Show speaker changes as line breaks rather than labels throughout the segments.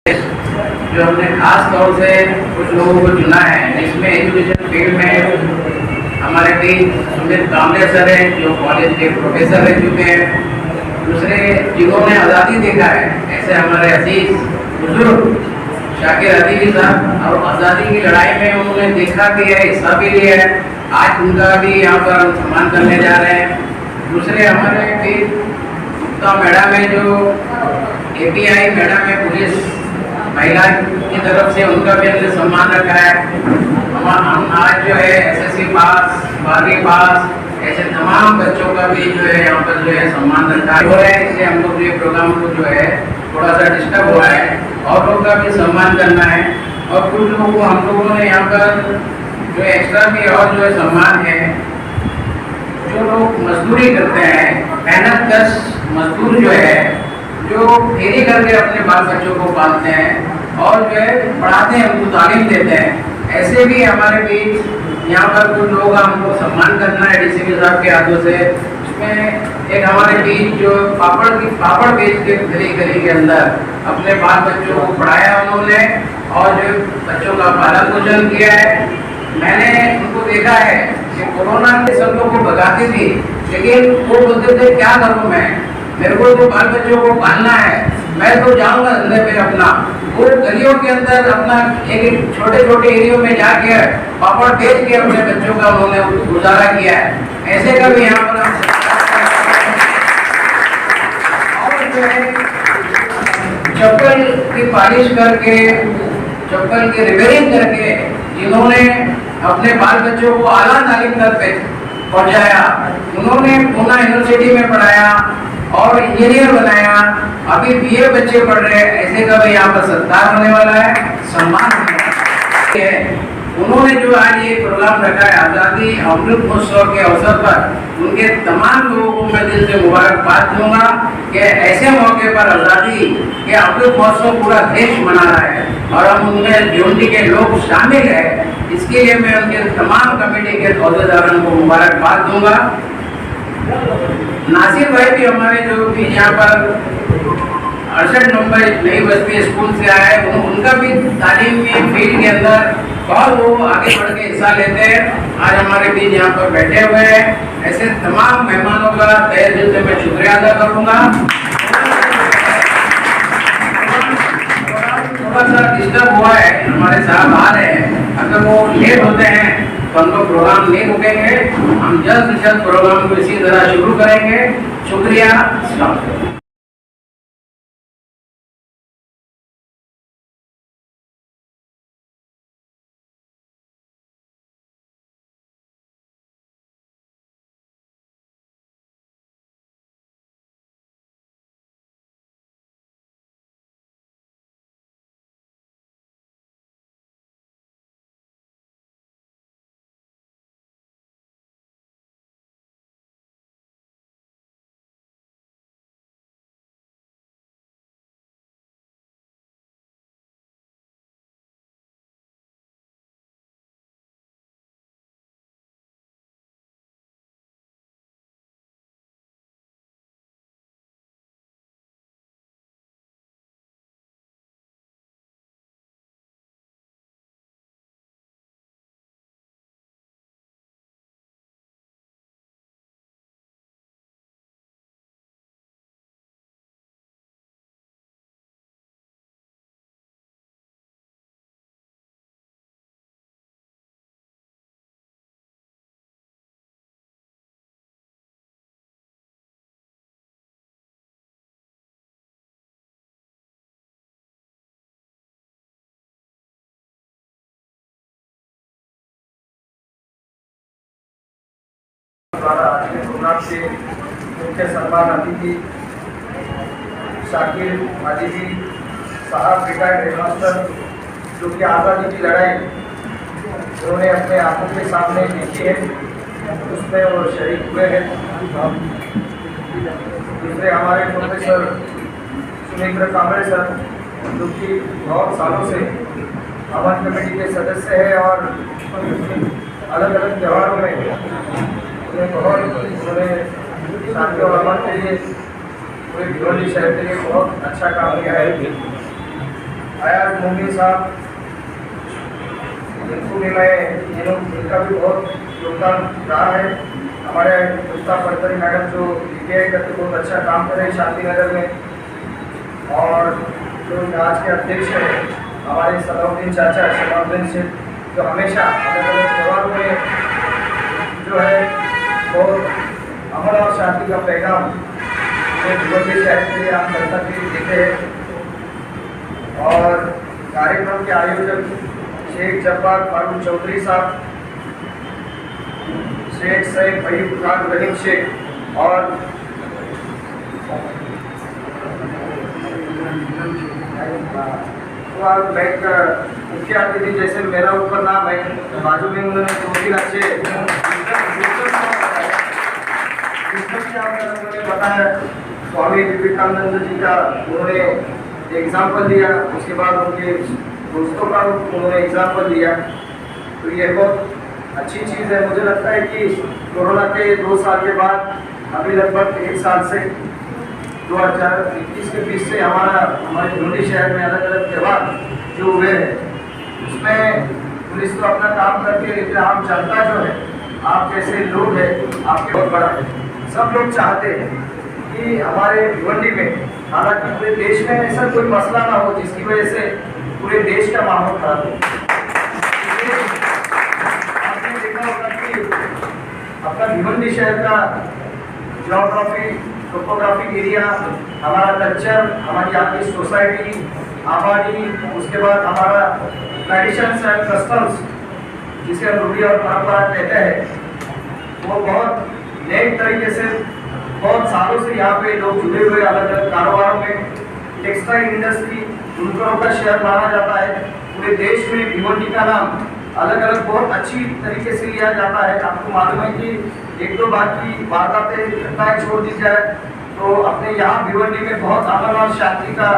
जो हमने खास तौर से कुछ लोगों को चुना है, जिसमें एजुकेशन फील्ड में हमारे बीच सुमित कामले सर हैं, जो कॉलेज के प्रोफेसर रह चुके हैं। दूसरे जिन्होंने आज़ादी देखा है, ऐसे हमारे अजीज बुजुर्ग शाकिर अदीबी साहब, और आज़ादी की लड़ाई में उन्होंने देखा भी है, हिस्सा भी लिया है। आज उनका भी यहाँ पर हम सम्मान करने जा रहे हैं। दूसरे हमारे भी गुप्ता मैडम है, जो API मैडम है, पुलिस महिला की तरफ से, उनका भी हमने सम्मान रखा है। हम आज जो है SSC पास, 12वीं पास, ऐसे तमाम बच्चों का भी जो है यहाँ पर जो है सम्मान रखा हो रहा है। इसलिए हम लोग ये प्रोग्राम को जो है थोड़ा सा डिस्टर्ब हुआ है, और लोगों का भी सम्मान करना है। और कुछ लोगों को हम लोगों ने यहाँ पर जो एक्स्ट्रा भी और जो है सम्मान है, जो लोग मजदूरी करते हैं, मेहनत कश मजदूर जो है, जो फेरी करके अपने बाल बच्चों को पालते हैं और जो है पढ़ाते हैं, उनको तालीम देते हैं, ऐसे भी हमारे बीच यहाँ पर कुछ लोगों का हमको सम्मान करना है DCP साहब के हाथों से। इसमें एक हमारे बीच जो पापड़ बेच के गली गली के अंदर अपने बाल बच्चों को पढ़ाया उन्होंने, और जो बच्चों का पालन पोषण किया है। मैंने उनको देखा है कि कोरोना के सब लोग को भगाती थी, लेकिन वो बोलते थे क्या करूँ मैं, मेरे को तो बाल बच्चों को पालना है, मैं तो जाऊंगा धंधे पे अपना। वो गलियों के अंदर अपना एक छोटे छोटे एरियो में जाके पापड़ बेच के अपने बच्चों का उन्होंने गुजारा किया है। ऐसे का भी यहाँ पर और जो है चप्पल की पॉलिश करके, चप्पल की रिपेयरिंग करके, जिन्होंने अपने बाल बच्चों को आला तालीम तक पहुँचाया, उन्होंने पूना यूनिवर्सिटी में पढ़ाया और इंजीनियर बनाया। अभी BA बच्चे पढ़ रहे हैं। ऐसे का भी यहाँ पर सत्कार होने वाला है, सम्मान होने वाला है। उन्होंने जो आज ये प्रोग्राम रखा है आज़ादी अमृत महोत्सव के अवसर पर, उनके तमाम लोगों को मैं दिल से मुबारकबाद दूंगा कि ऐसे मौके पर आज़ादी के अमृत महोत्सव पूरा देश मना रहा है, और हम उनमें ड्यूटी के लोग शामिल हैं। इसके लिए मैं उनके तमाम कमेटी के अहदेदारों को मुबारकबाद दूंगा। नासिर भाई भी हमारे जो भी यहाँ पर 68 नंबर नई बस्ती स्कूल से आए, उनका भी तालीम में फील्ड के अंदर बहुत लोग आगे बढ़ के हिस्सा लेते हैं, आज हमारे बीच यहाँ पर बैठे हुए हैं। ऐसे तमाम मेहमानों का तहे दिल से मैं शुक्रिया अदा करूँगा। थोड़ा सा डिस्टर्ब हुआ है, हमारे साहब आ रहे हैं, अगर वो लेट होते हैं तो हम लोग प्रोग्राम नहीं रुकेंगे। हम जल्द से जल्द प्रोग्राम को इसी तरह शुरू करेंगे। शुक्रिया।
द्वारा आज के प्रोग्राम के मुख्य सम्मान अतिथि शाकिर अदीबी साहब, रिटायर्ड हेडमास्टर, जो कि आज़ादी की लड़ाई उन्होंने अपने आंखों के सामने देखी है, उसमें वो शरीक हुए हैं। दूसरे हमारे प्रोफेसर सुमित कामले सर, जो कि बहुत सालों से अमन कमेटी के सदस्य हैं और अलग अलग त्योहारों में उन्होंने शांति और अमन के लिए पूरे भिवंडी शहर के लिए बहुत अच्छा काम किया है। अयाज मोमिन साहब, इनको भी मैं इनका भी बहुत योगदान रहा है। हमारे गुप्ता फरदरी मैडम जो DPI करके बहुत अच्छा काम कर रहे हैं शांति नगर में, और जो आज के अध्यक्ष है हमारे सलाउद्दीन चाचा शमाउद्दीन से, जो हमेशा अलग अलग त्योहारों में जो है बहुत अमन और शांति का पैगाम भिवंडी शहर के लिए आप जनता के लिए देते हैं। और कार्यक्रम के आयोजक शेख जब्बार फारूक चौधरी साहब, शेख सैयद अयूब खान रहीम शेख, और मुख्य अतिथि जैसे मेरा ऊपर नाम है, बाजू में उन्होंने 2-3 अच्छे उन्होंने बताया। स्वामी विवेकानंद जी का उन्होंने एग्जाम्पल दिया, उसके बाद उनके दोस्तों का उन्होंने एग्जाम्पल दिया। तो ये बहुत अच्छी चीज़ है। मुझे लगता है कि कोरोना के 2 साल के बाद अभी लगभग 1 साल से 2021 के बीच से हमारे भिवंडी शहर में अलग अलग त्यौहार जो हुए हैं, उसमें पुलिस तो अपना काम करती है, लेकिन आम जनता जो है, आप जैसे लोग हैं, आपके बहुत बड़ा है। सब लोग चाहते हैं कि हमारे भिवंडी में, हालांकि पूरे देश में ऐसा कोई मसला ना हो जिसकी वजह से पूरे देश का माहौल खराब हो। आपने देखा होगा कि अपना भिवंडी शहर का ज्योग्राफी, टोपोग्राफिक एरिया, हमारा कल्चर, हमारी यहाँ की सोसाइटी, आबादी, उसके बाद हमारा ट्रेडिशंस एंड कस्टम्स जिसे हम रूढ़ी और परंपरा कहते हैं, वो बहुत नए तरीके से बहुत सालों से यहाँ पे लोग जुड़े हुए अलग अलग कारोबारों में। टेक्सटाइल इंडस्ट्री बुनकरों का शहर माना जाता है। पूरे देश में भिवंडी का नाम अलग अलग बहुत अच्छी तरीके से लिया जाता है। आपको मालूम है कि 1-2 बार की वारदातें घटनाएं छोड़ दी जाए तो अपने यहाँ भिवंडी में बहुत अमन और शांति का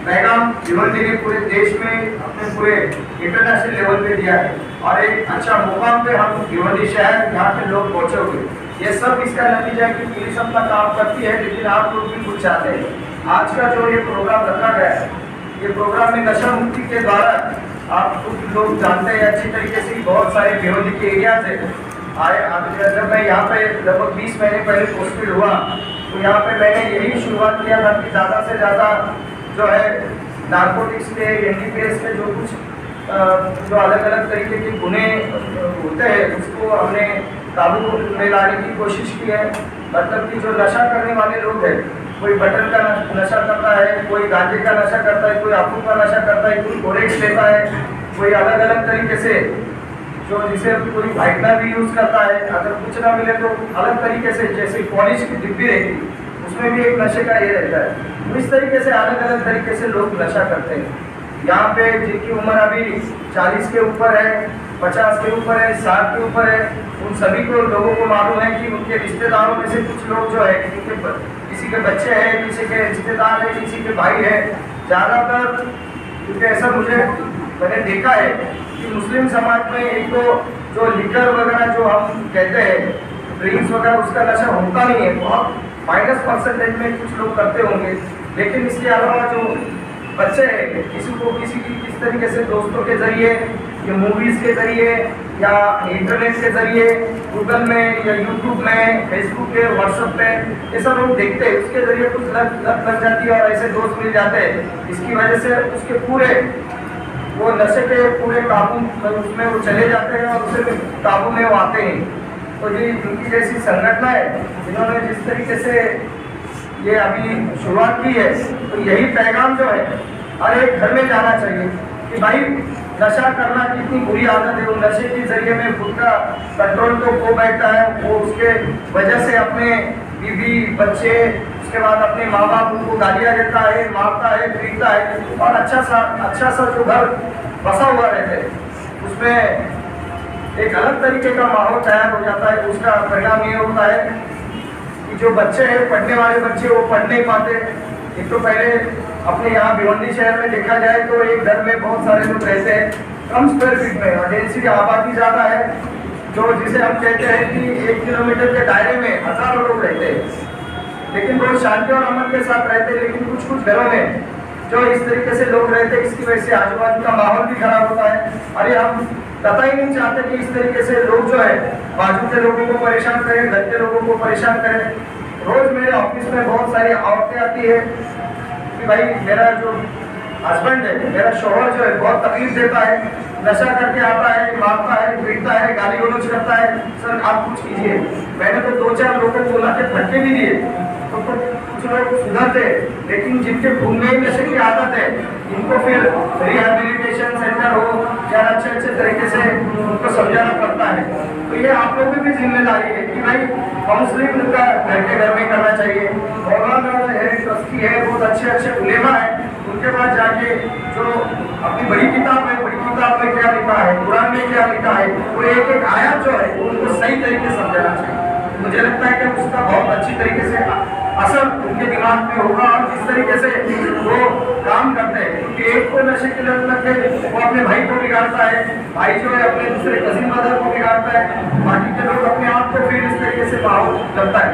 पैगाम भिवंडी ने पूरे देश में, अपने पूरे इंटरनेशनल लेवल पे दिया है। और एक अच्छा मुकाम पे हम भिवंडी शहर यहाँ के लोग पहुँचे हुए। ये सब इसका नतीजा है कि पुलिस अपना काम करती है, लेकिन आप लोग भी कुछ चाहते हैं। आज का जो ये प्रोग्राम रखा गया है, ये प्रोग्राम में नशा मुक्ति के द्वारा आप कुछ लोग जानते हैं अच्छी तरीके से, बहुत सारे भिवंडी के एरिया से आए। जब मैं यहाँ पे लगभग 20 महीने पहले पोस्टेड हुआ तो यहाँ पे मैंने यही शुरुआत किया था कि ज़्यादा से ज़्यादा जो है नारकोटिक्स के, NDPS के जो कुछ जो अलग अलग तरीके के गुने होते हैं उसको हमने काबू में लाने की कोशिश की है। मतलब कि जो नशा करने वाले लोग हैं, कोई बटन का नशा करता है, कोई गांजे का नशा करता है, कोई अफूम का नशा करता है, कोई कोरेक्स लेता है, कोई अलग अलग तरीके से जो जिसे कोई वाइटनर भी यूज़ करता है। अगर कुछ ना मिले तो अलग तरीके से, जैसे पॉलिश की डिब्बी रहती उसमें भी एक नशे का ये रहता है। तो इस तरीके से अलग अलग तरीके से लोग नशा करते हैं। यहाँ पे जिनकी उम्र अभी 40 के ऊपर है, 50 के ऊपर है, 60 के ऊपर है, उन सभी को लोगों को मालूम है कि उनके रिश्तेदारों में से कुछ लोग जो है, किसी के बच्चे हैं, किसी के रिश्तेदार हैं, किसी के भाई हैं, ज़्यादातर क्योंकि ऐसा मैंने देखा है कि मुस्लिम समाज में एक तो जो लिकर वगैरह जो हम कहते हैं, ड्रिंक्स वगैरह, उसका नशा होता नहीं है। बहुत -% में कुछ लोग करते होंगे। लेकिन इसके अलावा जो बच्चे हैं, किसी की किस तरीके से दोस्तों के जरिए या मूवीज़ के जरिए या इंटरनेट के जरिए, गूगल में या यूट्यूब में, फेसबुक पे, व्हाट्सएप पे, ये सब लोग देखते हैं, उसके जरिए कुछ लत लग जाती है और ऐसे दोस्त मिल जाते हैं। इसकी वजह से उसके पूरे वो नशे के पूरे काबू उसमें वो चले जाते हैं और उसे काबू में वो आते हैं। तो ये इनकी जैसी संगठना है जिन्होंने जिस तरीके से ये अभी शुरुआत की है, तो यही पैगाम जो है हर एक घर में जाना चाहिए कि भाई नशा करना कितनी बुरी आदत है। वो नशे के जरिए में खुद का कंट्रोल तो खो बैठता है, वो उसके वजह से अपने बीवी बच्चे, उसके बाद अपने माँ बाप उनको गालियाँ देता है, मारता है, पीटता है, और अच्छा सा जो घर बसा हुआ रहता है उसमें एक अलग तरीके का माहौल तैयार हो जाता है। उसका परिणाम ये होता है कि जो बच्चे हैं, पढ़ने वाले बच्चे, वो पढ़ नहीं पाते। एक तो पहले अपने यहाँ भिवंडी शहर में देखा जाए तो एक घर में बहुत सारे लोग रहते हैं, कम स्क्वायर फीट में, और डेंसिटी आबादी ज़्यादा है, जो जिसे हम कहते हैं कि 1 किलोमीटर के दायरे में हज़ारों लोग रहते हैं, लेकिन वो शांति और अमन के साथ रहते हैं। लेकिन कुछ घरों में जो इस तरीके से लोग रहते हैं, इसकी वजह से आजू बाजू का माहौल भी खराब होता है। और ये हम कतई नहीं चाहते कि इस तरीके से लोग जो है बाजू के लोगों को परेशान करें, घर के लोगों को परेशान करें। रोज मेरे ऑफिस में बहुत सारी औरतें आती है कि भाई मेरा जो हस्बैंड है, मेरा शोहर जो है बहुत तकलीफ देता है, नशा करके आता है, मारता है, पीटता है, गाली गलौज करता है, सर आप कुछ कीजिए। मैंने तो 2-4 लोगों को बुला के फटके भी दिए, तो कुछ लोग सुधरते, लेकिन जिनके खून में ही नशे की आदत है, इनको फिर रिहैबिलिटेशन सेंटर हो या अच्छे तरीके से उनको समझाना पड़ता है। तो ये आप लोगों की भी जिम्मेदारी है कि भाई काउंसलिंग उनका घर में करना चाहिए। मौलाना है, ट्रस्टी है, बहुत अच्छे उलेमा है, उनके पास जाके जो अपनी बड़ी किताब है, बड़ी किताब में क्या लिखा है, कुरान में क्या लिखा है, वो एक आयत जो है उनको सही तरीके से समझाना चाहिए। मुझे लगता है कि उसका बहुत अच्छी तरीके से असर उनके दिमाग में होगा। और जिस तरीके से वो काम करते हैं, क्योंकि एक को नशे की लत लग गई, वो अपने भाई को बिगाड़ता है, भाई जो है अपने दूसरे कजिन ब्रदर को बिगाड़ता है, बाकी के लोग अपने आप को फिर इस तरीके से माहौल करता है।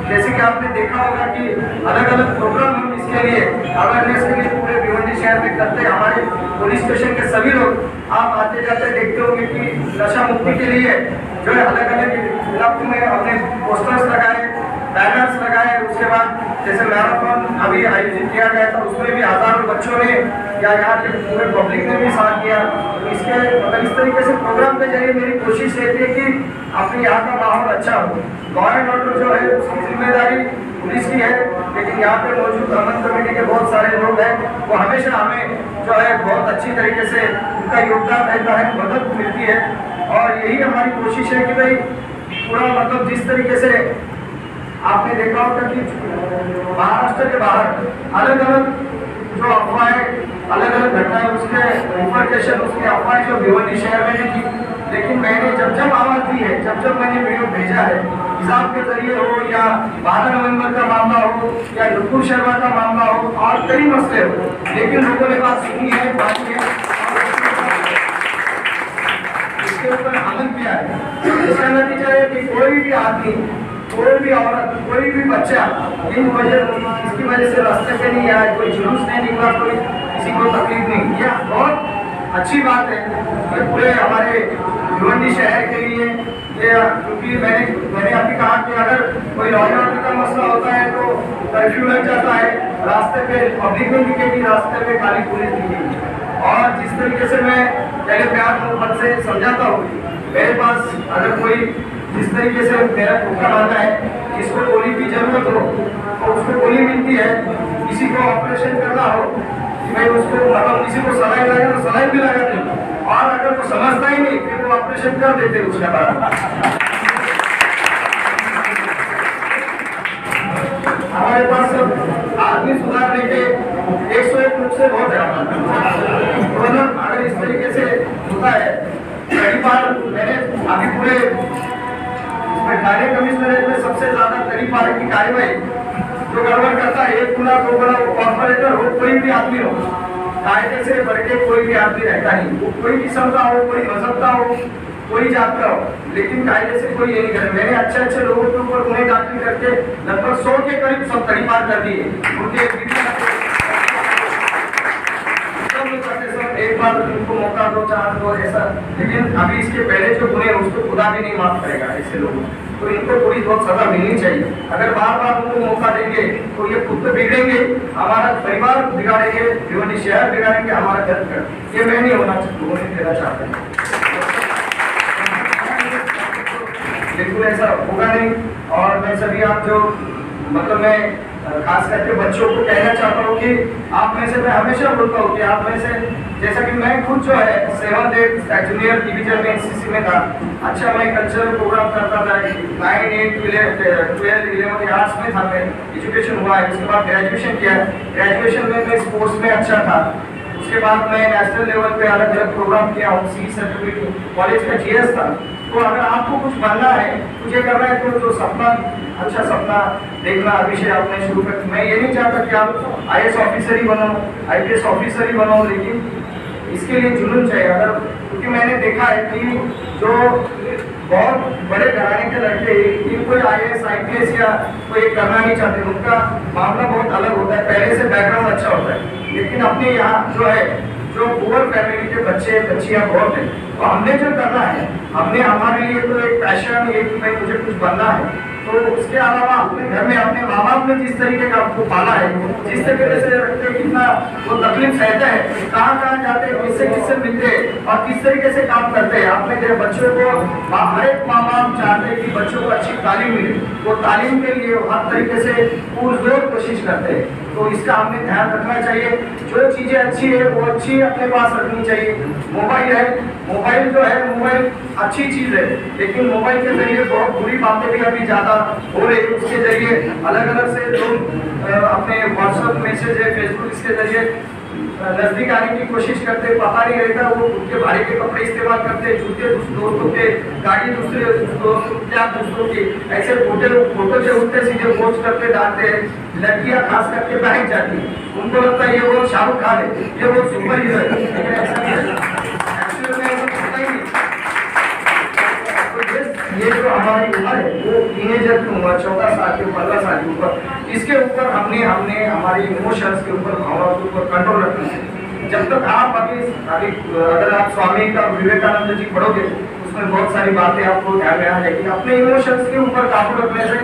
जैसे कि आपने देखा होगा कि अलग अलग प्रोग्राम हम इसके लिए अवेयरनेस के लिए पूरे भिवंडी शहर में करते हैं। हमारे पुलिस स्टेशन के सभी लोग आप आते जाते देखते होंगे कि नशा मुक्ति के लिए जो है अलग अलग इलाकों में अपने पोस्टर्स लगाए, बैनर्स लगाए। उसके बाद जैसे मैराथन अभी आयोजित किया गया था, उसमें भी हजारों बच्चों ने या यहाँ के पूरे पब्लिक ने भी साथ दिया। तो इसके मतलब इस तरीके से प्रोग्राम के जरिए मेरी कोशिश रहती है कि अपने यहाँ का माहौल अच्छा हो। लॉ एंड ऑर्डर जो है उसकी जिम्मेदारी पुलिस की है, लेकिन यहाँ पे मौजूद अमन कमेटी के बहुत सारे लोग हैं, वो हमेशा हमें जो है बहुत अच्छी तरीके से उनका योगदान रहता है, मदद मिलती है। और यही हमारी कोशिश है कि भाई पूरा मतलब जिस तरीके से आपने देखा होगा कि महाराष्ट्र के बाहर अलग अलग जो अफवाहें, अलग अलग घटनाएं, उसके रिपोर्टेशन, उसकी अफवाहें जो भिवंडी शहर में नहीं थी, लेकिन मैंने जब आवाज दी है, जब मैंने वीडियो भेजा है, हिसाब के जरिए हो या 12 नवंबर का मामला हो या नुपुर शर्मा का मामला हो और कई मसले हो, लेकिन लोगों ने बात सुनी है, बात है, इसके ऊपर अमल किया है। इसका नतीजा है कि कोई भी आदमी, कोई भी औरत, कोई भी बच्चा इसकी वजह से रास्ते पे नहीं आया, कोई जुलूस नहीं निकला, कोई किसी को तकलीफ नहीं। यह बहुत अच्छी बात है, ये पूरे हमारे भिवंडी शहर के लिए। ये क्योंकि मैंने अभी कहा कि अगर कोई लॉ एंड ऑर्डर का मसला होता है तो कर्फ्यू लग जाता है, रास्ते पे पब्लिक में दिखेगी, रास्ते पे खाली पुलिस दिखेगी। और जिस तरीके से मैं पहले प्यार मोहब्बत से समझाता हूँ, मेरे पास अगर कोई जिस तरीके से मेरा टोका आता है, जिसको गोली की जरूरत हो तो उसको गोली मिलती है, किसी को ऑपरेशन करना हो कि भाई उसको मतलब किसी को सलाइन लगा तो सलाइन भी लगा दें, और अगर वो समझता ही नहीं फिर वो ऑपरेशन कर देते उसके बाद। हमारे पास सब आदमी सुधारने के 101 नुस्खे बहुत है। मतलब अगर इस तरीके से होता है, कई बार मैंने अभी पूरे थाने कमिश्नरेट में सबसे ज्यादा करीब पाने की कार्रवाई जो गड़बड़ करता है, 1 गुना 2 गुना कॉर्पोरेटर हो, कोई भी आदमी हो, कायदे से बढ़ के कोई भी आदमी रहता नहीं, वो कोई किस्म का हो, कोई मजहब का हो, कोई जात का हो, लेकिन कायदे से कोई ये नहीं करे। मैंने अच्छे लोगों के ऊपर गुने दाखिल करके लगभग 100 के करीब सब तड़ी पार कर दिए। उनके एक बार उनको मौका दो, चांस दो, ऐसा। लेकिन अभी इसके पहले जो गुने उसको खुदा भी नहीं माफ करेगा ऐसे लोगों, तो इनको थोड़ी बहुत सजा मिलनी चाहिए। अगर बार उनको मौका देंगे तो ये खुद तो बिगड़ेंगे, हमारा परिवार बिगाड़ेंगे, भिवंडी शहर बिगाड़ेंगे, हमारा घर। ये मैं नहीं होने देना चाहता, बिल्कुल ऐसा होगा नहीं। और मैं सभी आप जो मतलब मैं खास करके बच्चों को कहना चाहता हूँ कि आप में से, मैं हमेशा बोलता हूँ कि आप में से, जैसा कि मैं खुद जो है 7th 8th जूनियर डिवीजन में एनसीसी में था, अच्छा मैं कल्चरल प्रोग्राम करता था, 9, 8, 12, 11 आर्ट्स में था, मैं एजुकेशन हुआ है, उसके बाद ग्रेजुएशन किया। ग्रेजुएशन में मैं स्पोर्ट्स में अच्छा था, उसके बाद मैं नेशनल लेवल पे अलग अलग प्रोग्राम किया हूँ, सी सर्टिफिकेट, कॉलेज का जीएस था। तो अगर आपको कुछ बनना है, कुछ ये करना है, तो जो सपना, अच्छा सपना देखना अभी से आपने शुरू कर। मैं ये नहीं चाहता कि आप आईएएस ऑफिसर ही बनो, आईपीएस ऑफिसर ही बनो, लेकिन इसके लिए जुनून चाहिए। अगर क्योंकि मैंने देखा है कि जो बहुत बड़े घराने के लड़के कि कोई IAS IPS या कोई करना नहीं चाहते, उनका मामला बहुत अलग होता है, पहले से बैकग्राउंड अच्छा होता है। लेकिन अपने यहाँ जो है, जो पुअर फैमिली के बच्चे बच्चियाँ बहुत हैं, तो हमने जो करना है, हमने हमारे लिए तो एक पैशन, एक भाई मुझे कुछ बनना है, तो उसके अलावा अपने घर में अपने माँ बाप ने जिस तरीके का आपको पाला है, जिस तरीके से रखते हैं, कितना वो तकलीफ सहते हैं, कहाँ कहाँ जाते हैं, किससे किससे मिलते हैं और किस तरीके से काम करते हैं। आपने मेरे बच्चों को, हर एक माँ बाप चाहते हैं कि बच्चों को अच्छी तालीम मिले, वो तालीम के लिए हर तरीके से पुरजोर कोशिश करते हैं। तो इसका हमने ध्यान रखना चाहिए, जो चीज़ें अच्छी है वो अच्छी अपने पास रखनी चाहिए। मोबाइल है, मोबाइल जो है, मोबाइल अच्छी चीज़ है, लेकिन मोबाइल के जरिए बहुत बुरी बातें भी अभी ज़्यादा हो रही है। उसके जरिए अलग अलग से लोग अपने व्हाट्सएप मैसेज है, फेसबुक, इसके जरिए नजदीक आने की कोशिश करते, पता नहीं रहता, वो उनके भाई के कपड़े इस्तेमाल करते, जूते दोस्तों के, गाड़ी दूसरे दोस्तों, क्या दूसरों की, ऐसे फोटो जो उठते सीधे पोस्ट करते डालते हैं। लड़कियां खास करके बहक जाती है, उनको लगता है ये वो शाहरुख खान है, ये वो सुपर हीरो है, लेकिन ऐसा नहीं है, एक्चुअली में ऐसा होता ही नहीं। ये जो हमारी उम्र है वो टीनेजर की उम्र, 14 साल की, 15 साल की ऊपर, इसके ऊपर हमने हमारी इमोशंस के ऊपर, भावनाओं के ऊपर कंट्रोल रखना है। जब तक आप अभी अगर आप स्वामी का विवेकानंद जी पढ़ोगे, उसमें बहुत सारी बातें आपको ध्यान में आ जाएगी। अपने इमोशंस के ऊपर काबू रखने से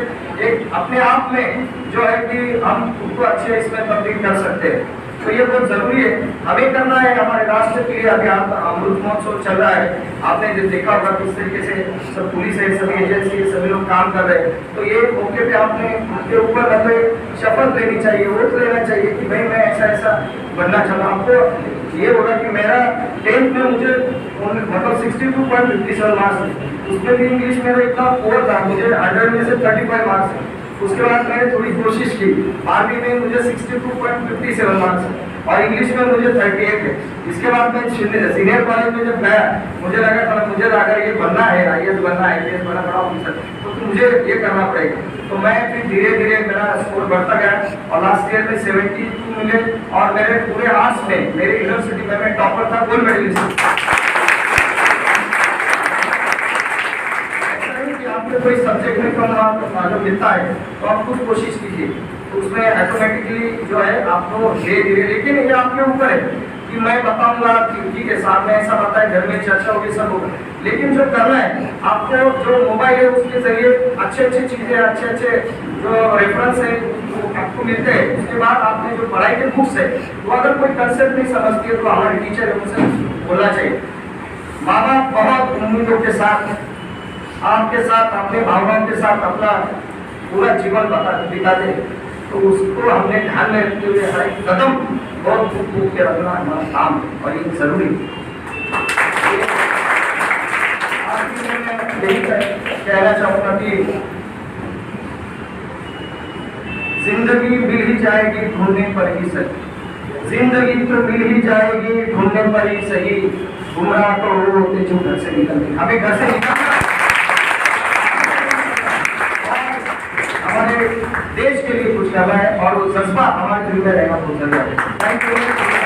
एक अपने आप में जो है कि हम उसको अच्छे इसमें तब्दील कर सकते हैं। तो ये बहुत जरूरी है, हमें करना है। हमारे राष्ट्र के लिए अभियान अमृत महोत्सव चल रहा है, आपने जो देखा होगा किस तरीके से सब पुलिस है, सभी एजेंसी है, सभी लोग काम कर रहे हैं। तो ये मौके पे आपने उसके ऊपर हमें शपथ लेनी चाहिए, वोट लेना चाहिए कि भाई मैं ऐसा ऐसा बनना चाहता हूँ। आपको ये होगा कि मेरा 10th में मुझे मतलब 62.57 मार्क्स, उसमें भी इंग्लिश मेरा इतना पुअर था, मुझे 100 में से 35 मार्क्स। उसके बाद मैंने थोड़ी कोशिश की, 12वीं में मुझे 62.57 मार्क्स और इंग्लिश में मुझे 38 है। इसके बाद मैं सीनियर कॉलेज में जब गया, मुझे लगा था मुझे अगर ये बनना है, IAS बनना है, IPS बनना, बड़ा ऑफिसर, तो मुझे ये करना पड़ेगा। तो मैं फिर धीरे धीरे मेरा स्कोर बढ़ता गया और लास्ट ईयर में 72 मिले और मेरे पूरे आर्ट्स में, मेरी यूनिवर्सिटी में मैं टॉपर था, गोल्ड मेडलिस्ट। आपको कोई सब्जेक्ट में कम मार्क्स मिलता है तो आप कुछ कोशिश कीजिए, तो उसमें ऑटोमेटिकली जो है आपको धीरे धीरे, लेकिन ये आपके ऊपर है कि मैं बताऊंगा ठीक है, साथ में ऐसा बताए, घर में चर्चा होगी, सब होगा, लेकिन जो करना है आपको, जो मोबाइल है उसके जरिए अच्छे अच्छे चीजें, अच्छे अच्छे जो रेफरेंस है वो आपको मिलते हैं। उसके बाद आपने जो पढ़ाई के बुक्स है, वो अगर कोई कंसेप्ट नहीं समझती है तो हमारे टीचर है उनसे बोलना चाहिए। माँ बाप बहुत उम्मीदों के साथ आपके साथ, अपने भावनाओं के साथ अपना पूरा जीवन बिताते हैं, तो उसको हमने ध्यान में रखते हुए हर एक कदम बहुत फूक के रखना हमारा काम और ये जरूरी। यही कहना चाहूँगा कि जिंदगी मिल ही जाएगी ढूंढने पर ही सही, जिंदगी तो मिल ही जाएगी ढूंढने पर ही सही, गुमराह तो वो होते जो घर से निकलते, हमें घर से निकलना, हमारे देश के लिए कुछ करना है और वो जज्बा हमारे दिल में रहना बहुत जरूरी है। Thank you.